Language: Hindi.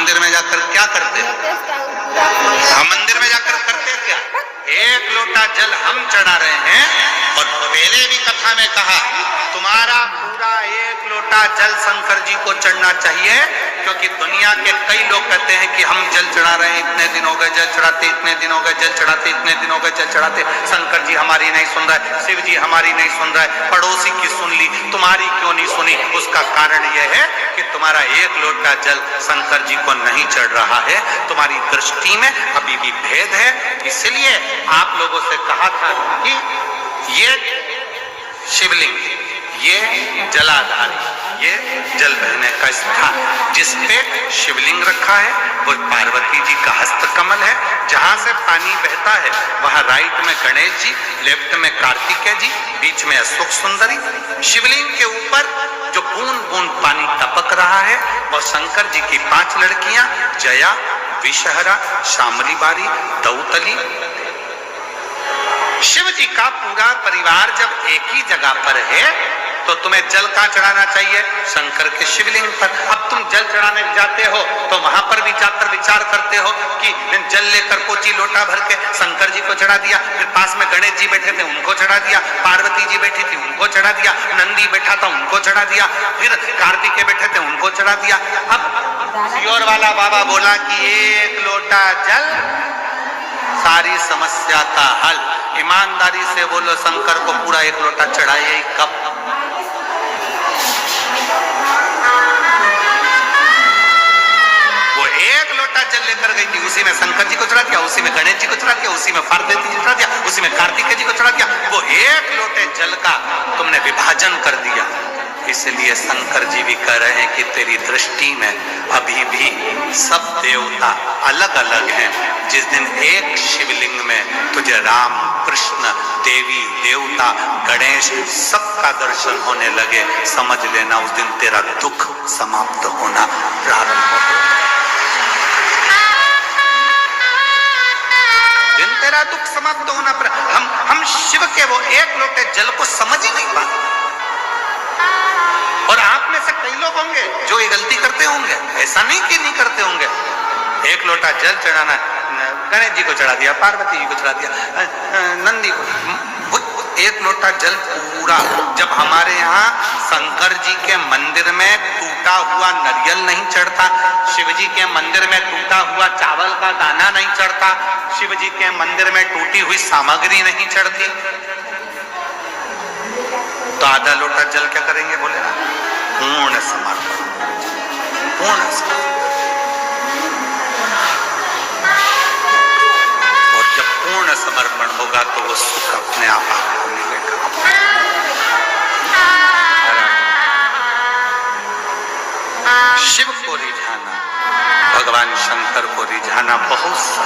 मंदिर में जाकर क्या करते हैं? हम मंदिर में जाकर करते क्या? एक लोटा जल हम चढ़ा रहे हैं। और पहले भी कथा में कहा तुम्हारा पूरा एक लोटा जल शंकर जी को चढ़ना चाहिए, क्योंकि दुनिया के कई लोग कहते हैं कि हम जल चढ़ा रहे हैं, इतने दिन हो गए जल चढ़ाते, इतने दिन हो गए जल चढ़ाते, इतने दिन हो गए जल चढ़ाते, शंकर जी हमारी नहीं सुन रहा है, शिव जी हमारी नहीं सुन रहा है, पड़ोसी की सुन ली, तुम्हारी क्यों नहीं सुनी? उसका कारण यह है कि तुम्हारा एक लोटा जल शंकर जी को नहीं चढ़ रहा है, तुम्हारी दृष्टि में अभी भी भेद है। इसलिए आप लोगों से कहा था कि ये शिवलिंग, ये जलाधारी, ये जल बहने का स्थान जिसपे शिवलिंग रखा है वो पार्वती जी का हस्त कमल है। जहां से पानी बहता है वहां राइट में गणेश जी, लेफ्ट में कार्तिकेय जी, बीच में अशोक सुंदरी। शिवलिंग के ऊपर जो बूंद बूंद पानी टपक रहा है वो शंकर जी की 5 लड़कियां जया, विषहरा, शामली बारी, दौतली। शिव जी का पूरा परिवार जब एक ही जगह पर है तो तुम्हें जल कहां चढ़ाना चाहिए? शंकर के शिवलिंग पर। अब तुम जल चढ़ाने जाते हो तो वहां पर भी जाकर विचार करते हो कि जल लेकर कोची लोटा भर के शंकर जी को चढ़ा दिया, फिर पास में गणेश जी बैठे थे उनको चढ़ा दिया, पार्वती जी बैठी थी उनको चढ़ा दिया, नंदी बैठा था उनको चढ़ा दिया, फिर कार्तिकेय बैठे थे उनको चढ़ा दिया। अब सियोर वाला बाबा बोला कि एक लोटा जल सारी समस्या का हल। ईमानदारी से बोलो शंकर को पूरा एक लोटा चढ़ाइए कब? वो एक लोटा जल लेकर गई थी, उसी में शंकर जी को चढ़ा दिया, उसी में गणेश जी को चढ़ा दिया, उसी में पार्वती जी को चढ़ा दिया, उसी में कार्तिकेय जी को चढ़ा दिया। वो एक लोटे जल का तुमने विभाजन कर दिया। इसलिए शंकर जी भी कह रहे हैं कि तेरी दृष्टि में अभी भी सब देवता अलग अलग हैं। जिस दिन एक शिवलिंग में तुझे राम, कृष्ण, देवी, देवता, गणेश सबका दर्शन होने लगे, समझ लेना उस दिन तेरा दुख समाप्त होना प्रारंभ हो। दिन तेरा दुख समाप्त होना हम शिव के वो एक लोटे जल को समझ ही नहीं पाते। और आप में से कई लोग होंगे जो ये गलती करते होंगे, ऐसा नहीं कि नहीं करते होंगे। एक लोटा जल चढ़ाना, गणेश जी को चढ़ा दिया, पार्वती जी को चढ़ा दिया, नंदी को, एक लोटा जल पूरा। जब हमारे यहाँ शंकर जी के मंदिर में टूटा हुआ नारियल नहीं चढ़ता, शिव जी के मंदिर में टूटा हुआ चावल का दाना नहीं चढ़ता, शिव जी के मंदिर में टूटी हुई सामग्री नहीं चढ़ती, तो आधा लोटा जल क्या करेंगे? बोले ना, पूर्ण समर्पण, पूर्ण समर्पण। और जब पूर्ण समर्पण होगा तो वो सुख अपने आप आपको मिलेगा। शिव को रिझाना, भगवान शंकर को रिझाना बहुत सा